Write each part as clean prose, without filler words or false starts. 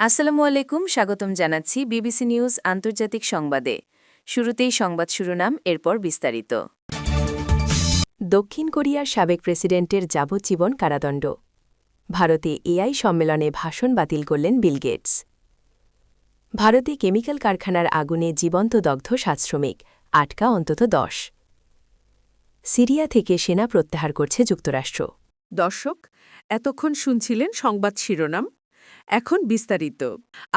আসসালামু আলাইকুম, স্বাগতম জানাচ্ছি বিবিসি নিউজ আন্তর্জাতিক সংবাদে। শুরুতেই সংবাদ শিরোনাম, এরপর বিস্তারিত। দক্ষিণ কোরিয়ার সাবেক প্রেসিডেন্টের যাবজ্জীবন কারাদণ্ড। ভারতে এআই সম্মেলনে ভাষণ বাতিল করলেন বিল গেটস। ভারতে কেমিক্যাল কারখানার আগুনে জীবন্ত দগ্ধ ৭ শ্রমিক, আটকা অন্তত ১০। সিরিয়া থেকে সেনা প্রত্যাহার করছে যুক্তরাষ্ট্র। দর্শক, এতক্ষণ শুনছিলেন সংবাদ শিরোনাম। এখন বিস্তারিত।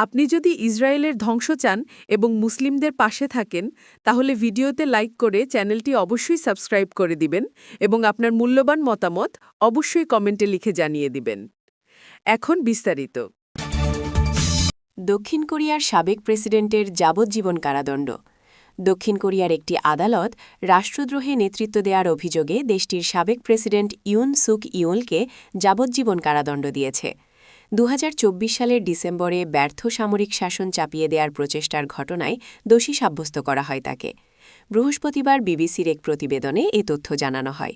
আপনি যদি ইসরায়েলের ধ্বংস চান এবং মুসলিমদের পাশে থাকেন, তাহলে ভিডিওতে লাইক করে চ্যানেলটি অবশ্যই সাবস্ক্রাইব করে দিবেন এবং আপনার মূল্যবান মতামত অবশ্যই কমেন্টে লিখে জানিয়ে দিবেন। এখন বিস্তারিত। দক্ষিণ কোরিয়ার সাবেক প্রেসিডেন্টের যাবজ্জীবন কারাদণ্ড। দক্ষিণ কোরিয়ার একটি আদালত রাষ্ট্রদ্রোহে নেতৃত্ব দেওয়ার অভিযোগে দেশটির সাবেক প্রেসিডেন্ট ইউন সুক ইউলকে যাবজ্জীবন কারাদণ্ড দিয়েছে। ২০২৪ সালের ডিসেম্বরে ব্যর্থ সামরিক শাসন চাপিয়ে দেওয়ার প্রচেষ্টার ঘটনায় দোষী সাব্যস্ত করা হয় তাকে। বৃহস্পতিবার বিবিসির এক প্রতিবেদনে এ তথ্য জানানো হয়।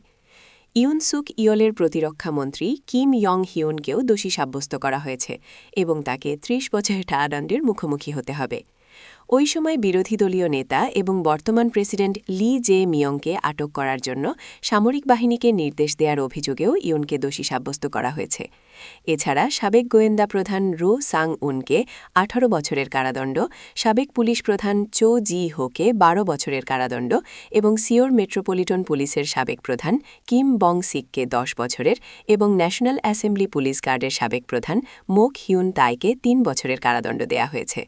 ইউন সুক ইয়লের প্রতিরক্ষা মন্ত্রী কিম ইয়ং হিউনকেও দোষী সাব্যস্ত করা হয়েছে এবং তাকে ৩০ বছরের কারাদণ্ডের মুখোমুখি হতে হবে। ওই সময় বিরোধী দলীয় নেতা এবং বর্তমান প্রেসিডেন্ট লি জে মিয়ংকে আটক করার জন্য সামরিক বাহিনীকে নির্দেশ দেওয়ার অভিযোগেও ইউনকে দোষী সাব্যস্ত করা হয়েছে। এছাড়া সাবেক গোয়েন্দা প্রধান রো সাং উনকে ১৮ বছরের কারাদণ্ড, সাবেক পুলিশ প্রধান চো জি হোকে ১২ বছরের কারাদণ্ড এবং সিওর মেট্রোপলিটন পুলিশের সাবেক প্রধান কিম বং সিককে ১০ বছরের এবং ন্যাশনাল অ্যাসেম্বলি পুলিশ গার্ডের সাবেক প্রধান মোক হিউন তাইকে ৩ বছরের কারাদণ্ড দেওয়া হয়েছে।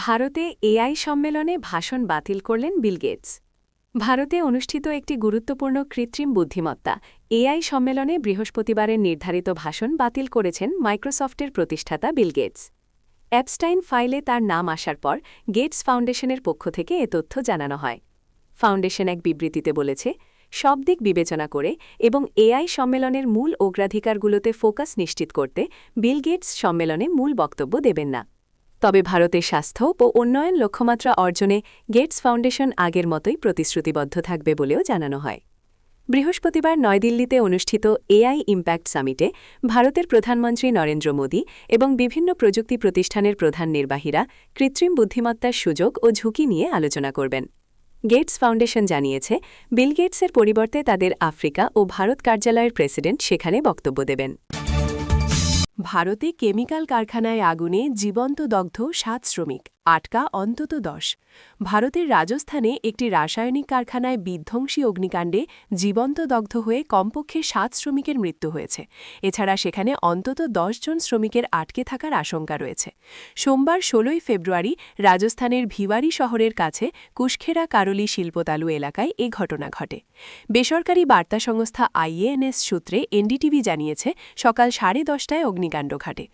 ভারতে এআই সম্মেলনে ভাষণ বাতিল করলেন বিল গেটস। ভারতে অনুষ্ঠিত একটি গুরুত্বপূর্ণ কৃত্রিম বুদ্ধিমত্তা এআই সম্মেলনে বৃহস্পতিবারের নির্ধারিত ভাষণ বাতিল করেছেন মাইক্রোসফটের প্রতিষ্ঠাতা বিল গেটস। অ্যাপস্টাইন ফাইলে তার নাম আসার পর গেটস ফাউন্ডেশনের পক্ষ থেকে এ তথ্য জানানো হয়। ফাউন্ডেশন এক বিবৃতিতে বলেছে, সব দিক বিবেচনা করে এবং এআই সম্মেলনের মূল অগ্রাধিকারগুলোতে ফোকাস নিশ্চিত করতে বিল গেটস সম্মেলনে মূল বক্তব্য দেবেন না। তবে ভারতের স্বাস্থ্য ও উন্নয়ন লক্ষ্যমাত্রা অর্জনে গেটস ফাউন্ডেশন আগের মতোই প্রতিশ্রুতিবদ্ধ থাকবে বলেও জানানো হয়। বৃহস্পতিবার নয়াদিল্লিতে অনুষ্ঠিত এআই ইম্প্যাক্ট সামিটে ভারতের প্রধানমন্ত্রী নরেন্দ্র মোদী এবং বিভিন্ন প্রযুক্তি প্রতিষ্ঠানের প্রধান নির্বাহীরা কৃত্রিম বুদ্ধিমত্তার সুযোগ ও ঝুঁকি নিয়ে আলোচনা করবেন। গেটস ফাউন্ডেশন জানিয়েছে, বিল গেটসের পরিবর্তে তাদের আফ্রিকা ও ভারত কার্যালয়ের প্রেসিডেন্ট সেখানে বক্তব্য দেবেন। ভারতে কেমিক্যাল কারখানায় আগুনে জীবন্ত দগ্ধ ৭ শ্রমিক, আটকা অন্তত ১০। ভারতের রাজস্থানে একটি রাসায়নিক কারখানায় বিধ্বংসী অগ্নিকাণ্ডে জীবন্ত দগ্ধ হয়ে কমপক্ষে ৭ শ্রমিকের মৃত্যু হয়েছে। এছাড়া সেখানে অন্তত ১০ জন শ্রমিকের আটকে থাকার আশঙ্কা রয়েছে। সোমবার ১৬ ফেব্রুয়ারি রাজস্থানের ভিওয়ারি শহরের কাছে কুশখেরা কারলি শিল্পতালু এলাকায় এ ঘটনা ঘটে। বেসরকারি বার্তা সংস্থা আইএএনএস সূত্রে এনডিটিভি জানিয়েছে, সকাল 10:30টায় অগ্নিকাণ্ড ঘটে।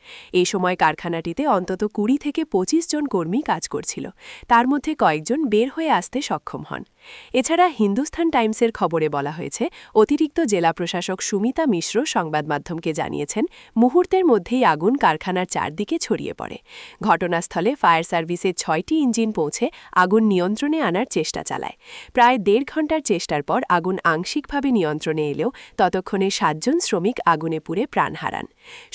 এ সময় কারখানাটিতে অন্তত ২০ থেকে ২৫ জন কর্মী কাজ করছিল। তার মধ্যে কয়েকজন বের হয়ে আসতে সক্ষম হন। এছাড়া হিন্দুস্তান টাইমসের খবরে বলা হয়েছে, অতিরিক্ত জেলা প্রশাসক সুমিতা মিশ্র সংবাদ মাধ্যমকে জানিয়েছেন, মুহূর্তের মধ্যেই আগুন কারখানার চারদিকে ছড়িয়ে পড়ে। ঘটনাস্থলে ফায়ার সার্ভিসের ৬টি ইঞ্জিন পৌঁছে আগুন নিয়ন্ত্রণে আনার চেষ্টা চালায়। প্রায় ১.৫ ঘণ্টার চেষ্টার পর আগুন আংশিকভাবে নিয়ন্ত্রণে এলেও ততক্ষণে ৭ জন শ্রমিক আগুনে পুড়ে প্রাণ হারান।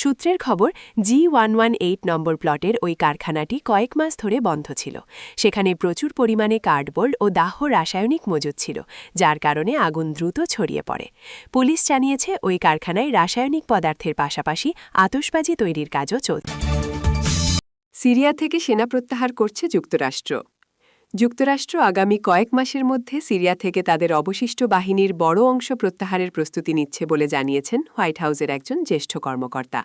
সূত্রের খবর, G118 নম্বর প্লটের ওই কারখানাটি কয়েক মাস ধরে বন্ধ ছিল। সেখানে প্রচুর পরিমাণে কার্ডবোর্ড ও দাহ্য রাসায়নিক মজুদ ছিল, যার কারণে আগুন দ্রুত ছড়িয়ে পড়ে। পুলিশ জানিয়েছে, ওই কারখানায় রাসায়নিক পদার্থের পাশাপাশি আতশবাজি তৈরির কাজও চলছে। সিরিয়া থেকে সেনা প্রত্যাহার করছে যুক্তরাষ্ট্র। যুক্তরাষ্ট্র আগামী কয়েক মাসের মধ্যে সিরিয়া থেকে তাদের অবশিষ্ট বাহিনীর বড় অংশ প্রত্যাহারের প্রস্তুতি নিচ্ছে বলে জানিয়েছেন হোয়াইট হাউসের একজন জ্যেষ্ঠ কর্মকর্তা।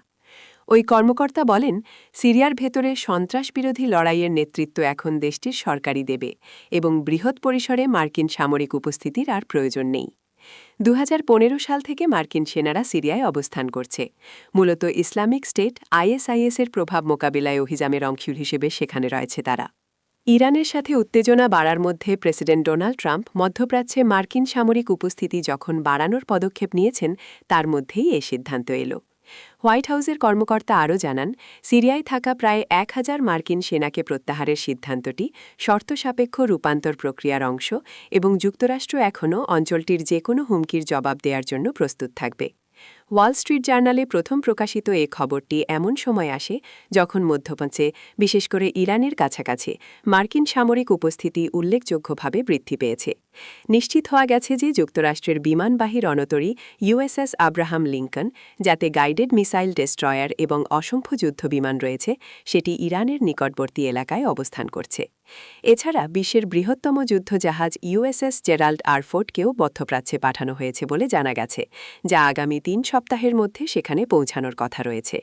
ওই কর্মকর্তা বলেন, সিরিয়ার ভেতরে সন্ত্রাসবিরোধী লড়াইয়ের নেতৃত্ব এখন দেশটির সরকারই দেবে এবং বৃহৎ পরিসরে মার্কিন সামরিক উপস্থিতির আর প্রয়োজন নেই। ২০১৫ সাল থেকে মার্কিন সেনারা সিরিয়ায় অবস্থান করছে। মূলত ইসলামিক স্টেট আইএসআইএসের প্রভাব মোকাবিলায় অভিযানের অংশ হিসেবে সেখানে রয়েছে তারা। ইরানের সাথে উত্তেজনা বাড়ার মধ্যে প্রেসিডেন্ট ডোনাল্ড ট্রাম্প মধ্যপ্রাচ্যে মার্কিন সামরিক উপস্থিতি যখন বাড়ানোর পদক্ষেপ নিয়েছেন, তার মধ্যেই এ সিদ্ধান্ত এলো। হোয়াইট হাউসের কর্মকর্তা আরও জানান, সিরিয়ায় থাকা প্রায় ১,০০০ মার্কিন সেনাকে প্রত্যাহারের সিদ্ধান্তটি শর্তসাপেক্ষ রূপান্তর প্রক্রিয়ার অংশ এবং যুক্তরাষ্ট্র এখনও অঞ্চলটির যে কোনো হুমকির জবাব দেওয়ার জন্য প্রস্তুত থাকবে। ওয়াল স্ট্রিট জার্নালে প্রথম প্রকাশিত এ খবরটি এমন সময় আসে যখন মধ্যপ্রাচ্যে, বিশেষ করে ইরানের কাছাকাছি মার্কিন সামরিক উপস্থিতি উল্লেখযোগ্যভাবে বৃদ্ধি পেয়েছে। নিশ্চিত হওয়া গেছে যে যুক্তরাষ্ট্রের বিমানবাহী রণতরী ইউএসএস আব্রাহাম লিঙ্কন, যাতে গাইডেড মিসাইল ডেস্ট্রয়ার এবং অসংখ্য যুদ্ধবিমান রয়েছে, সেটি ইরানের নিকটবর্তী এলাকায় অবস্থান করছে। এছাড়া বিশ্বের বৃহত্তম যুদ্ধজাহাজ ইউএসএস জেরাল্ড আর ফোর্ডকেও মধ্যপ্রাচ্যে পাঠানো হয়েছে বলে জানা গেছে, যা আগামী 3 সপ্তাহের মধ্যে সেখানে পৌঁছানোর কথা রয়েছে।